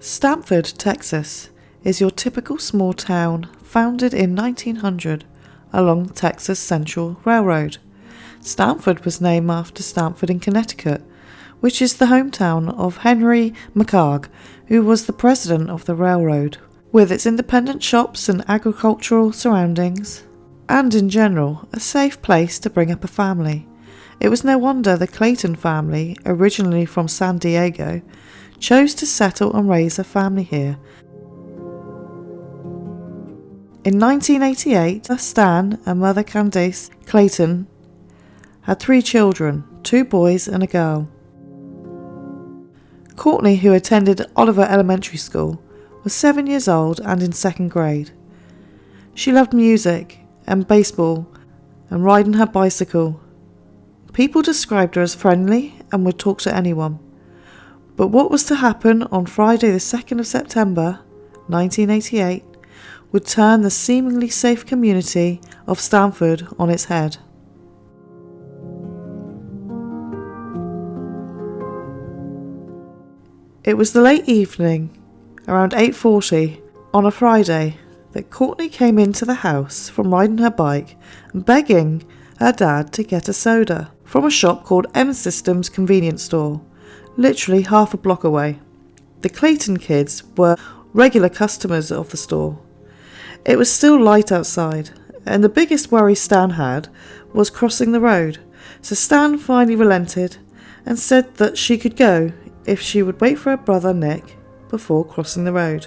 Stamford, Texas, is your typical small town founded in 1900 along the Texas Central Railroad. Stamford was named after Stamford in Connecticut, which is the hometown of Henry McHarg, who was the president of the railroad. With its independent shops and agricultural surroundings, and in general a safe place to bring up a family, it was no wonder the Clayton family, originally from San Diego, chose to settle and raise a family here. In 1988, Stan and mother Candace Clayton had 3 children, 2 boys and a girl. Courtney, who attended Oliver Elementary School, was 7 years old and in 2nd grade. She loved music and baseball and riding her bicycle. People described her as friendly and would talk to anyone. But what was to happen on Friday the 2nd of September 1988 would turn the seemingly safe community of Stamford on its head. It was the late evening, around 8:40 on a Friday, that Courtney came into the house from riding her bike and begging her dad to get a soda from a shop called M Systems Convenience Store, literally half a block away. The Clayton kids were regular customers of the store. It was still light outside, and the biggest worry Stan had was crossing the road, so Stan finally relented and said that she could go if she would wait for her brother Nick before crossing the road.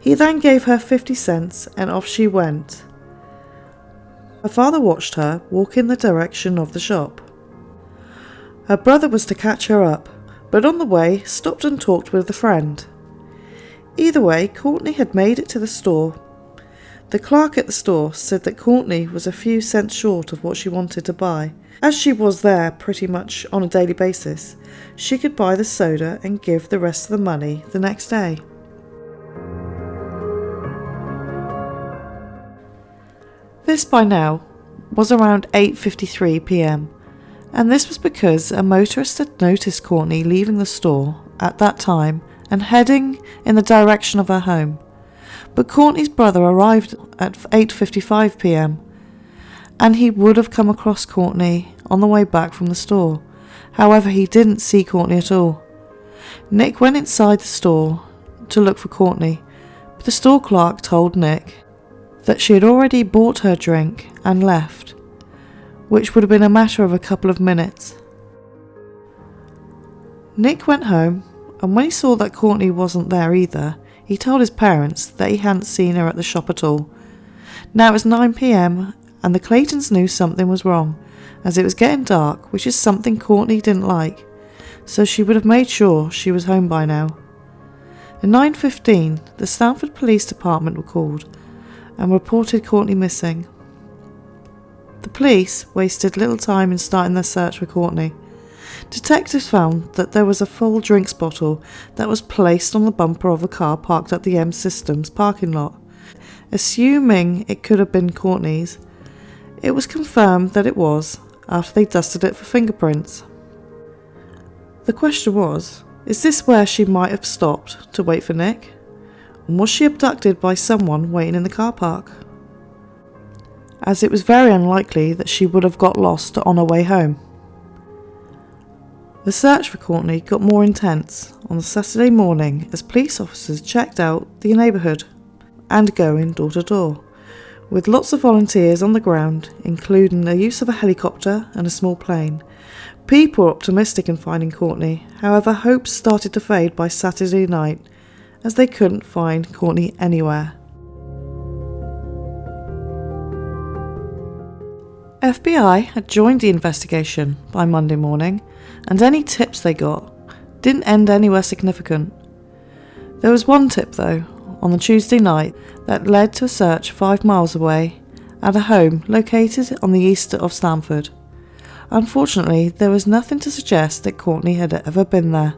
He then gave her 50 cents and off she went. Her father watched her walk in the direction of the shop. Her brother was to catch her up, but on the way stopped and talked with a friend. Either way, Courtney had made it to the store. The clerk at the store said that Courtney was a few cents short of what she wanted to buy. As she was there pretty much on a daily basis, she could buy the soda and give the rest of the money the next day. This by now was around 8:53 p.m, and this was because a motorist had noticed Courtney leaving the store at that time and heading in the direction of her home. But Courtney's brother arrived at 8:55 p.m, and he would have come across Courtney on the way back from the store. However, he didn't see Courtney at all. Nick went inside the store to look for Courtney, but the store clerk told Nick that she had already bought her drink and left, which would have been a matter of a couple of minutes. Nick went home, and when he saw that Courtney wasn't there either, he told his parents that he hadn't seen her at the shop at all. Now it was 9 p.m, and the Claytons knew something was wrong, as it was getting dark, which is something Courtney didn't like, so she would have made sure she was home by now. At 9:15, the Stamford Police Department were called and reported Courtney missing. The police wasted little time in starting their search for Courtney. Detectives found that there was a full drinks bottle that was placed on the bumper of a car parked at the M Systems parking lot. Assuming it could have been Courtney's, it was confirmed that it was after they dusted it for fingerprints. The question was, is this where she might have stopped to wait for Nick? And was she abducted by someone waiting in the car park? As it was very unlikely that she would have got lost on her way home. The search for Courtney got more intense on the Saturday morning as police officers checked out the neighbourhood and going door to door, with lots of volunteers on the ground, including the use of a helicopter and a small plane. People were optimistic in finding Courtney, however hopes started to fade by Saturday night as they couldn't find Courtney anywhere. FBI had joined the investigation by Monday morning, and any tips they got didn't end anywhere significant. There was one tip though, on the Tuesday night, that led to a search 5 miles away at a home located on the east of Stamford. Unfortunately, there was nothing to suggest that Courtney had ever been there.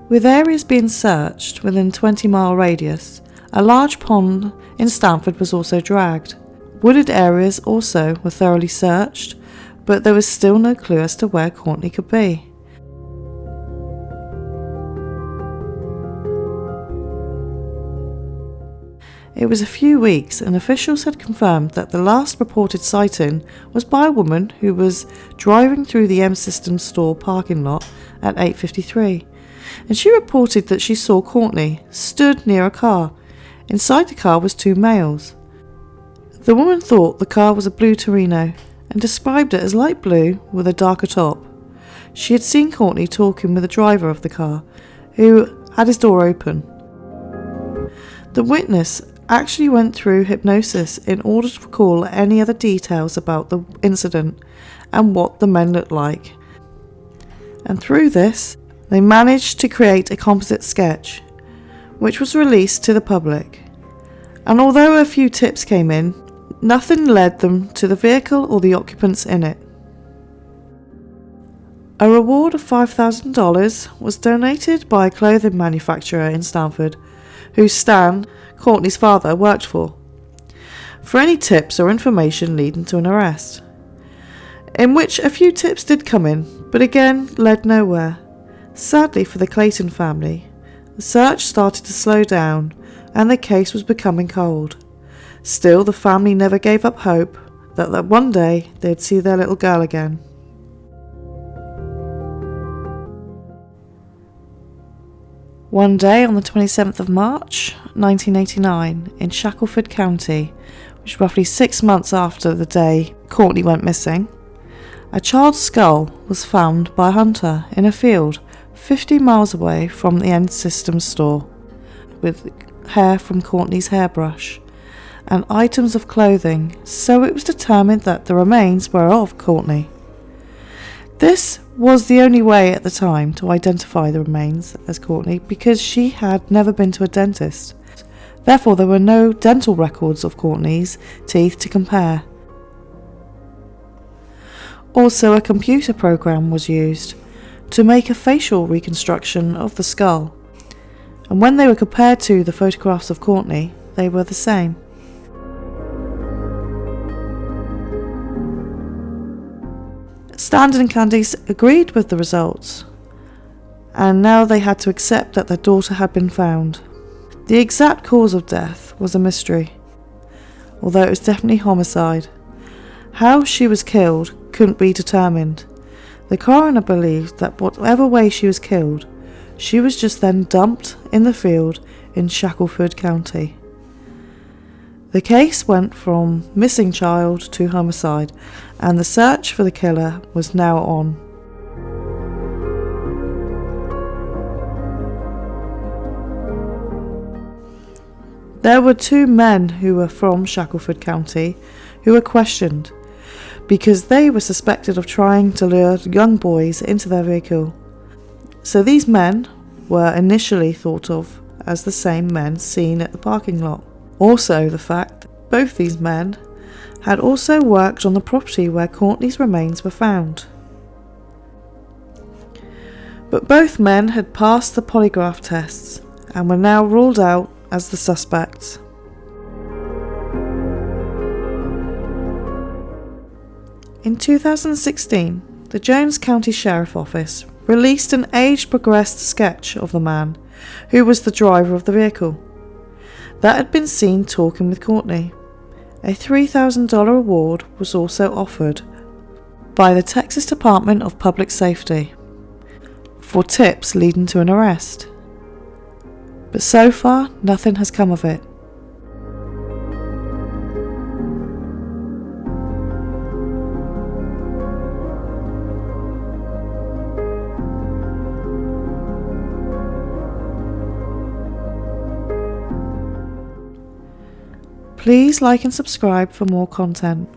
With areas being searched within 20-mile radius, a large pond in Stamford was also dragged. Wooded areas also were thoroughly searched, but there was still no clue as to where Courtney could be. It was a few weeks and officials had confirmed that the last reported sighting was by a woman who was driving through the M Systems store parking lot at 8:53, and she reported that she saw Courtney stood near a car. Inside the car was two males. The woman thought the car was a blue Torino and described it as light blue with a darker top. She had seen Courtney talking with the driver of the car, who had his door open. The witness actually went through hypnosis in order to recall any other details about the incident and what the men looked like. And through this, they managed to create a composite sketch, which was released to the public. And although a few tips came in, nothing led them to the vehicle or the occupants in it. A reward of $5,000 was donated by a clothing manufacturer in Stamford, who Stan, Courtney's father, worked for any tips or information leading to an arrest, in which a few tips did come in, but again led nowhere. Sadly for the Clayton family, the search started to slow down and the case was becoming cold. Still, the family never gave up hope that one day they'd see their little girl again. One day on the 27th of March 1989 in Shackelford County, which is roughly 6 months after the day Courtney went missing, a child's skull was found by a hunter in a field 50 miles away from the End Systems store, with hair from Courtney's hairbrush and items of clothing, so it was determined that the remains were of Courtney. This was the only way at the time to identify the remains as Courtney, because she had never been to a dentist. Therefore, there were no dental records of Courtney's teeth to compare. Also, a computer program was used to make a facial reconstruction of the skull, and when they were compared to the photographs of Courtney, they were the same. Stan and Candice agreed with the results, and now they had to accept that their daughter had been found. The exact cause of death was a mystery, although it was definitely homicide. How she was killed couldn't be determined. The coroner believed that whatever way she was killed, she was just then dumped in the field in Shackelford County. The case went from missing child to homicide, and the search for the killer was now on. There were two men who were from Shackelford County who were questioned because they were suspected of trying to lure young boys into their vehicle. So these men were initially thought of as the same men seen at the parking lot. Also, the fact that both these men had also worked on the property where Courtney's remains were found. But both men had passed the polygraph tests and were now ruled out as the suspects. In 2016, the Jones County Sheriff Office released an age-progressed sketch of the man who was the driver of the vehicle that had been seen talking with Courtney. A $3,000 reward was also offered by the Texas Department of Public Safety for tips leading to an arrest. But so far, nothing has come of it. Please like and subscribe for more content.